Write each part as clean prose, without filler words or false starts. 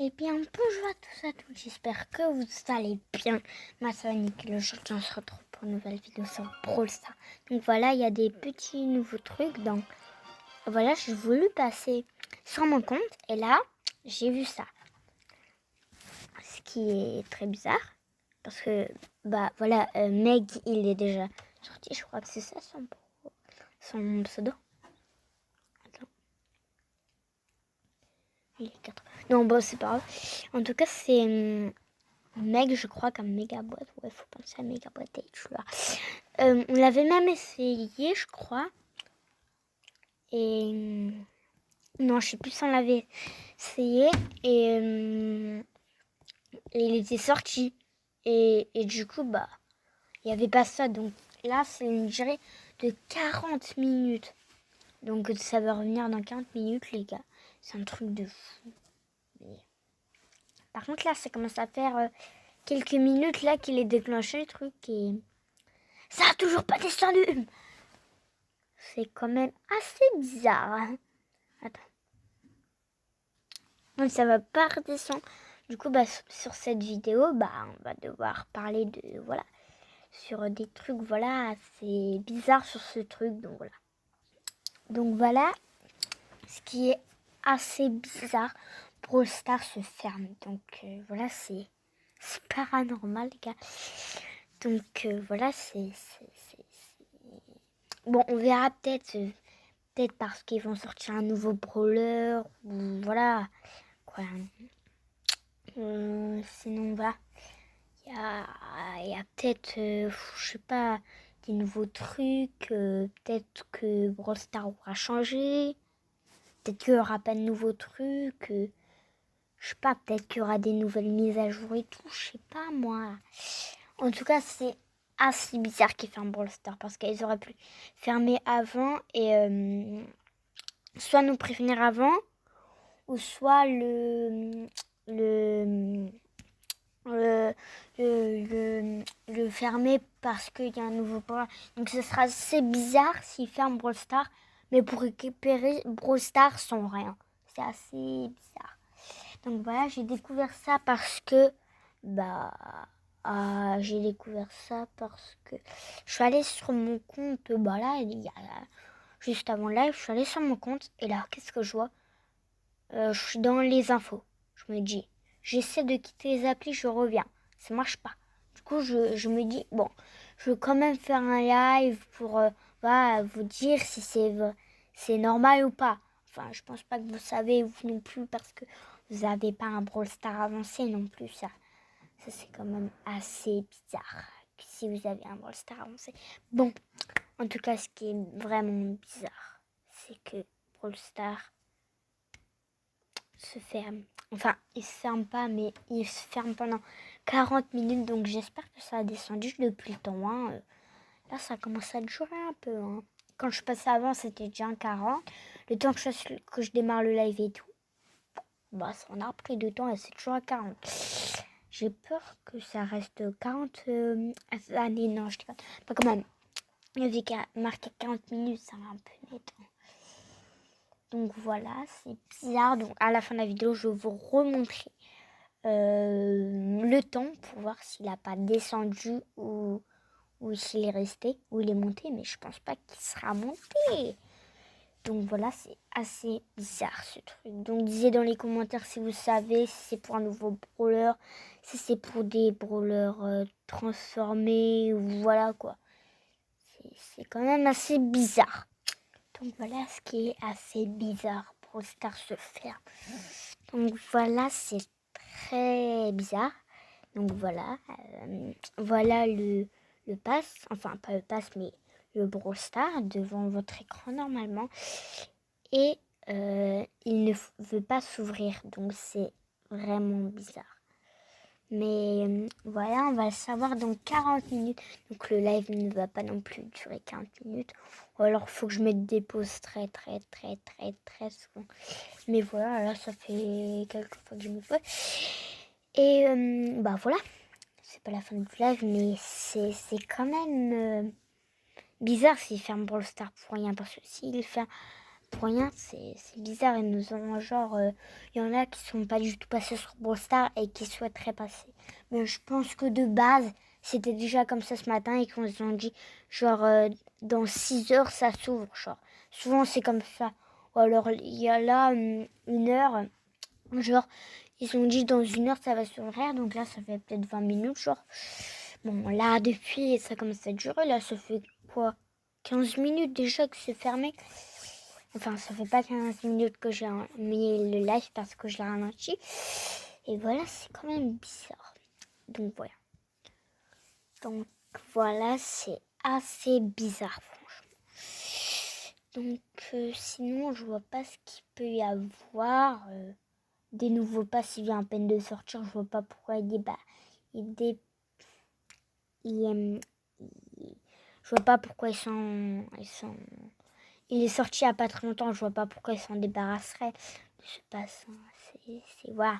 Eh bien, bonjour à tous à toutes, j'espère que vous allez bien. Moi, c'est Annick, aujourd'hui on se retrouve pour une nouvelle vidéo sur Brawl Stars. Donc voilà, il y a des petits nouveaux trucs. Donc voilà, j'ai voulu passer sur mon compte et là, j'ai vu ça. Ce qui est très bizarre, parce que, bah voilà, Meg, il est déjà sorti, je crois que c'est ça son pseudo. Il est 4. Non, bon, c'est pas grave. En tout cas, c'est Meg, je crois, comme méga boîte. Ouais, faut penser à méga boîte H, on l'avait même essayé, je crois. Et non, je sais plus si on l'avait essayé. Et il était sorti. Et du coup, bah, il n'y avait pas ça. Donc là, c'est une durée de 40 minutes. Donc ça va revenir dans 40 minutes, les gars. C'est un truc de fou. Mais... Par contre, là, ça commence à faire quelques minutes là qu'il est déclenché le truc. Et ça a toujours pas descendu. C'est quand même assez bizarre. Hein. Attends. Donc ça va pas redescendre. Du coup, bah, sur cette vidéo, bah, on va devoir parler de, voilà, sur des trucs, voilà, assez bizarres sur ce truc. Donc voilà, ce qui est assez bizarre, Brawl Stars se ferme. Donc voilà, c'est paranormal, les gars. Donc voilà, bon, on verra peut-être parce qu'ils vont sortir un nouveau brawler ou voilà quoi. Sinon voilà, il y a peut-être je sais pas des nouveaux trucs, peut-être que Brawl Stars aura changé, peut-être qu'il y aura pas de nouveaux trucs, je sais pas, peut-être qu'il y aura des nouvelles mises à jour et tout, je sais pas moi. En tout cas, c'est assez bizarre qu'ils ferment Brawl Stars parce qu'ils auraient pu fermer avant et soit nous prévenir avant, ou soit le, le, le fermer parce qu'il y a un nouveau programme. Donc ce sera assez bizarre s'ils ferment Brawl Stars, mais pour récupérer Brawl Stars sans rien. C'est assez bizarre. Donc voilà, j'ai découvert ça parce que, bah, j'ai découvert ça parce que je suis allée sur mon compte, bah là, il y a, juste avant le live, je suis allée sur mon compte et là, qu'est-ce que je vois? Je suis dans les infos. Je me dis, j'essaie de quitter les applis, je reviens. Ça marche pas. Du coup, je me dis, bon, je veux quand même faire un live pour voilà, vous dire si c'est normal ou pas. Enfin, je pense pas que vous savez, vous non plus, parce que vous n'avez pas un Brawl Stars avancé non plus. Ça c'est quand même assez bizarre si vous avez un Brawl Stars avancé. Bon, en tout cas, ce qui est vraiment bizarre, c'est que Brawl Stars se ferme. Enfin, il se ferme pas, mais il se ferme pendant 40 minutes. Donc j'espère que ça a descendu depuis le temps. Hein. Là, ça commence à durer un peu. Hein. Quand je passais avant, c'était déjà un 40. Le temps que je démarre le live et tout, bah, ça en a pris de temps et c'est toujours à 40. J'ai peur que ça reste 40 années. Non, je dis pas quand même. Vu qu'il y a marqué 40 minutes, ça va un peu net. Hein. Donc voilà, c'est bizarre. Donc à la fin de la vidéo, je vais vous remontrer le temps pour voir s'il n'a pas descendu ou s'il est resté ou il est monté. Mais je pense pas qu'il sera monté. Donc voilà, c'est assez bizarre ce truc. Donc disez dans les commentaires si vous savez si c'est pour un nouveau brawler, si c'est pour des brawlers transformés ou voilà quoi. C'est quand même assez bizarre. Donc voilà ce qui est assez bizarre. Brawl Stars se ferme. Donc voilà, c'est très bizarre. Donc voilà, voilà le pass, enfin pas le pass mais le Brawl Stars devant votre écran normalement. Et il ne veut pas s'ouvrir, donc c'est vraiment bizarre. Mais voilà, on va le savoir dans 40 minutes. Donc le live ne va pas non plus durer 40 minutes. Ou alors il faut que je mette des pauses très souvent. Mais voilà, là ça fait quelques fois que je me pose. Et bah voilà, c'est pas la fin du live, mais c'est quand même bizarre s'il ferme Brawl Stars pour rien. Parce que s'il ferme pour rien, c'est bizarre. Ils nous ont genre, il y en a qui sont pas du tout passés sur Brawl Stars et qui souhaiteraient passer. Mais je pense que de base, c'était déjà comme ça ce matin et qu'on nous ont dit genre dans 6 heures ça s'ouvre. Genre souvent c'est comme ça. Ou alors il y a là 1 heure, genre ils ont dit dans 1 heure ça va s'ouvrir. Donc là ça fait peut-être 20 minutes genre. Bon là depuis ça commence à durer. Là ça fait quoi 15 minutes déjà que c'est fermé. Enfin, ça fait pas 15 minutes que j'ai mis le live parce que je l'ai ralenti. Et voilà, c'est quand même bizarre. Donc voilà. Donc voilà, c'est assez bizarre, franchement. Donc sinon, je vois pas ce qu'il peut y avoir. Des nouveaux passes, il vient à peine de sortir. Je vois pas pourquoi il dit, je vois pas pourquoi il est sorti il n'y a pas très longtemps, je vois pas pourquoi il s'en débarrasserait de ce pass. C'est voilà.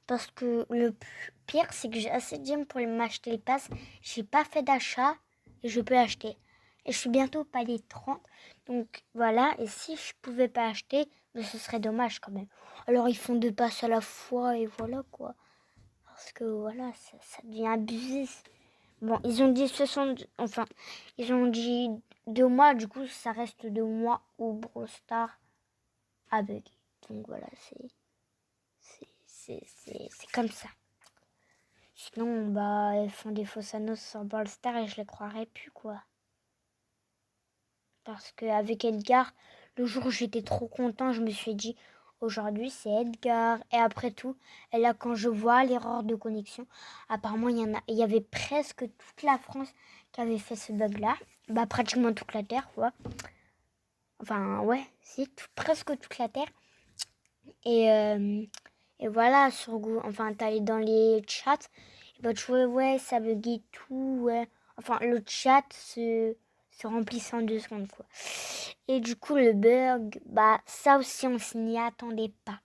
Parce que le pire, c'est que j'ai assez de gemmes pour m'acheter les passes. J'ai pas fait d'achat et je peux acheter. Et je suis bientôt au palier 30. Donc voilà, et si je pouvais pas acheter, mais ce serait dommage quand même. Alors ils font 2 passes à la fois et voilà quoi. Parce que voilà, ça devient abusé. Bon, ils ont dit 60... Enfin, ils ont dit 2 mois, du coup, ça reste 2 mois où Brawl Stars a bugué. Donc voilà, c'est comme ça. Sinon, bah, ils font des fausses annonces sur Brawl Stars et je les croirais plus, quoi. Parce qu'avec Edgar, le jour où j'étais trop content, je me suis dit, aujourd'hui c'est Edgar. Et après tout, et là quand je vois l'erreur de connexion, apparemment il y avait presque toute la France qui avait fait ce bug-là. Bah pratiquement toute la Terre, quoi. Enfin ouais, c'est presque toute la Terre. Et voilà, enfin t'allais dans les chats, et bah tu vois, ouais, ça buguait tout, ouais. Enfin le chat se remplissait en 2 secondes, quoi. Et du coup, le bug, bah, ça aussi, on s'y attendait pas.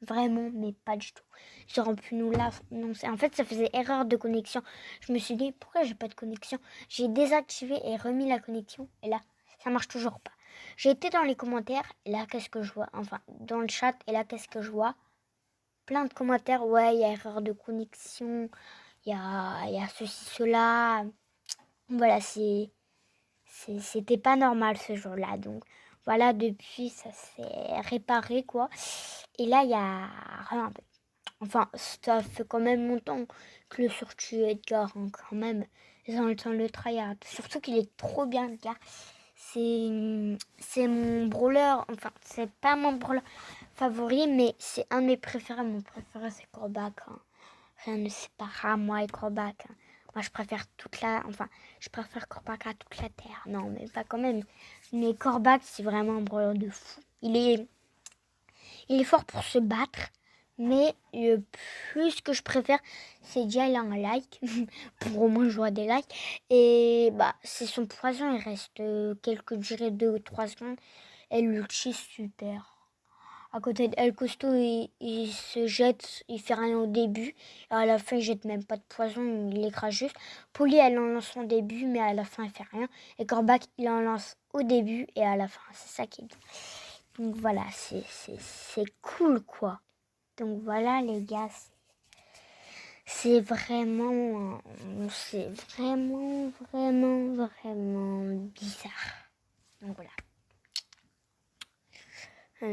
Vraiment, mais pas du tout. Ils auraient pu nous l'annoncer. En fait, ça faisait erreur de connexion. Je me suis dit, pourquoi j'ai pas de connexion? J'ai désactivé et remis la connexion. Et là, ça marche toujours pas. J'ai été dans les commentaires. Et là, qu'est-ce que je vois? Enfin, dans le chat. Et là, qu'est-ce que je vois? Plein de commentaires. Ouais, il y a erreur de connexion. Il y a ceci, cela. Voilà, c'était pas normal ce jour-là. Donc voilà, depuis ça s'est réparé quoi. Et là, il y a rien. Enfin, ça fait quand même longtemps que le surtue Edgar, hein, quand même. Ils ont le temps de le tryhard. Surtout qu'il est trop bien, Edgar. C'est mon brawler, enfin, c'est pas mon brawler favori, mais c'est un de mes préférés. Mon préféré, c'est Corbac. Hein. Rien ne séparera moi et Corbac. Hein. Moi, je préfère Corbac à toute la terre. Non, mais pas quand même. Mais Corbac, c'est vraiment un brawler de fou. Il est fort pour se battre, mais le plus que je préfère, c'est déjà il a un like, pour au moins jouer des likes. Et bah, c'est son poison, il reste quelques durées, 2 ou 3 secondes. Et l'ulti, super. À côté d'El Costo, il se jette, il fait rien au début. Et à la fin, il jette même pas de poison, il écrase juste. Polly, elle en lance au début, mais à la fin, elle fait rien. Et Corbac, il en lance au début et à la fin. C'est ça qui est bien. Donc voilà, c'est cool, quoi. Donc voilà, les gars, c'est vraiment, vraiment bizarre. Donc voilà.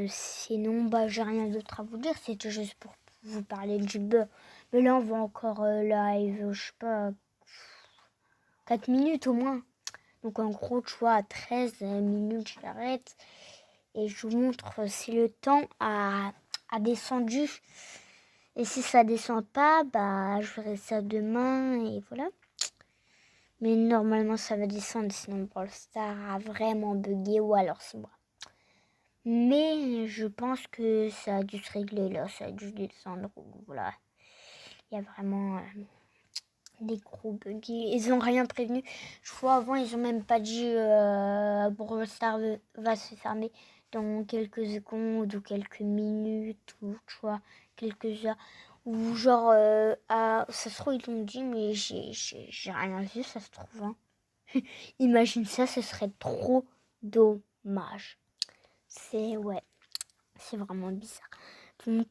Sinon, bah, j'ai rien d'autre à vous dire. C'était juste pour vous parler du bug. Mais là, on va encore live, je sais pas, 4 minutes au moins. Donc en gros, tu vois, à 13 minutes, j'arrête. Et je vous montre si le temps a descendu. Et si ça descend pas, bah, je ferai ça demain et voilà. Mais normalement, ça va descendre, sinon Brawl Stars a vraiment bugué ou alors c'est moi. Mais je pense que ça a dû se régler là, ça a dû descendre. Voilà. Il y a vraiment des gros bugs. Ils ont rien prévenu. Je crois avant, ils ont même pas dit Brawl Stars va se fermer dans quelques secondes ou quelques minutes ou tu vois, quelques heures. Ou genre, ça se trouve, ils l'ont dit, mais j'ai rien vu, ça se trouve. Hein. Imagine ça, ce serait trop dommage. mage. Ouais, c'est vraiment bizarre. Donc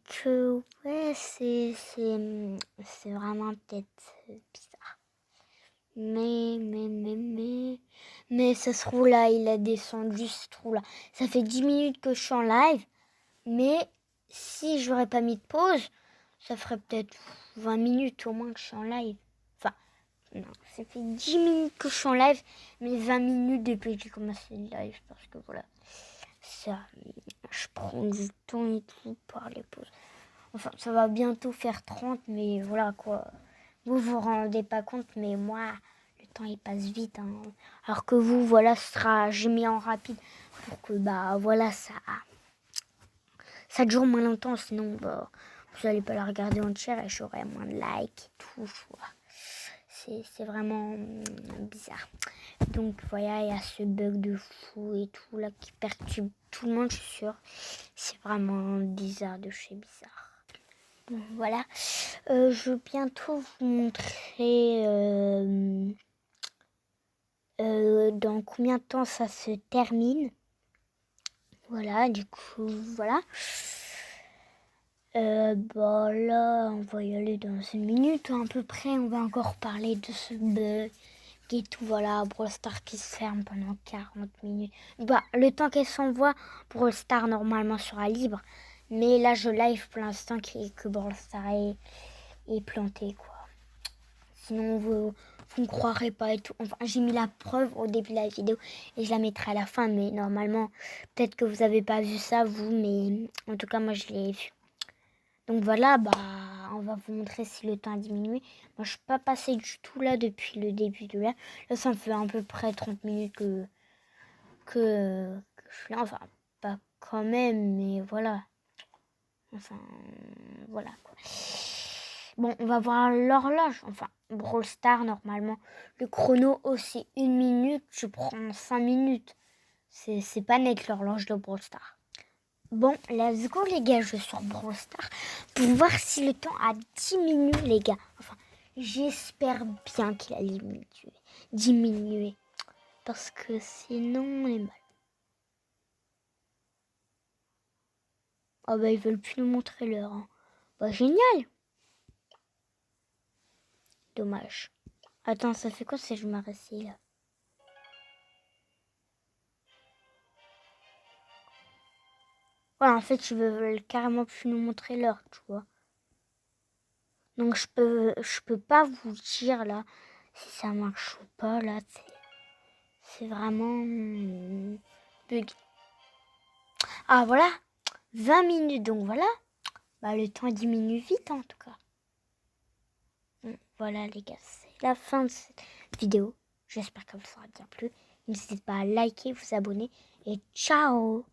ouais, c'est vraiment peut-être bizarre. Mais ça se trouve là, il a descendu, ça se trouve là. Ça fait 10 minutes que je suis en live, mais si j'aurais pas mis de pause, ça ferait peut-être 20 minutes au moins que je suis en live. Enfin, non, ça fait 10 minutes que je suis en live, mais 20 minutes depuis que j'ai commencé le live, parce que voilà, ça, je prends du temps et tout par les pauses. Enfin, ça va bientôt faire 30, mais voilà quoi. Vous vous rendez pas compte, mais moi, le temps il passe vite. Hein. Alors que vous, voilà, j'ai mis en rapide pour que, bah voilà, ça dure moins longtemps, sinon, bah, vous allez pas la regarder entière et j'aurai moins de likes et tout. Voilà. C'est vraiment bizarre. Donc voilà, il y a ce bug de fou et tout là qui perturbe tout le monde, je suis sûre. C'est vraiment bizarre de chez bizarre. Bon, voilà. Je vais bientôt vous montrer dans combien de temps ça se termine. Voilà, du coup, voilà. Bah là, on va y aller dans une minute à peu près. On va encore parler de ce bug et tout. Voilà, Brawl Stars qui se ferme pendant 40 minutes. Bah, le temps qu'elle s'envoie, Brawl Stars normalement sera libre. Mais là, je live pour l'instant que Brawl Stars est planté, quoi. Sinon, vous ne croirez pas et tout. Enfin, j'ai mis la preuve au début de la vidéo et je la mettrai à la fin. Mais normalement, peut-être que vous n'avez pas vu ça, vous. Mais en tout cas, moi, je l'ai vu. Donc voilà, bah, on va vous montrer si le temps a diminué. Moi, je suis pas passée du tout là depuis le début de là. Là, ça me fait à peu près 30 minutes que je suis là. Enfin, pas quand même, mais voilà. Enfin, voilà quoi. Bon, on va voir l'horloge. Enfin, Brawl Stars, normalement. Le chrono aussi, 1 minute. Je prends 5 minutes. C'est pas net l'horloge de Brawl Stars. Bon, let's go les gars, je sors Brawl Stars pour voir si le temps a diminué les gars. Enfin, j'espère bien qu'il a diminué. Parce que sinon, on est mal. Oh bah ils veulent plus nous montrer l'heure. Hein. Bah génial. Dommage. Attends, ça fait quoi si je m'arrête là? Ouais, en fait, ils veulent carrément plus nous montrer l'heure, tu vois. Donc je peux pas vous dire là si ça marche ou pas là. C'est vraiment bug. Ah voilà, 20 minutes, donc voilà. Bah le temps diminue vite en tout cas. Bon, voilà les gars, c'est la fin de cette vidéo. J'espère que vous aura bien plu. N'hésitez pas à liker, vous abonner et ciao.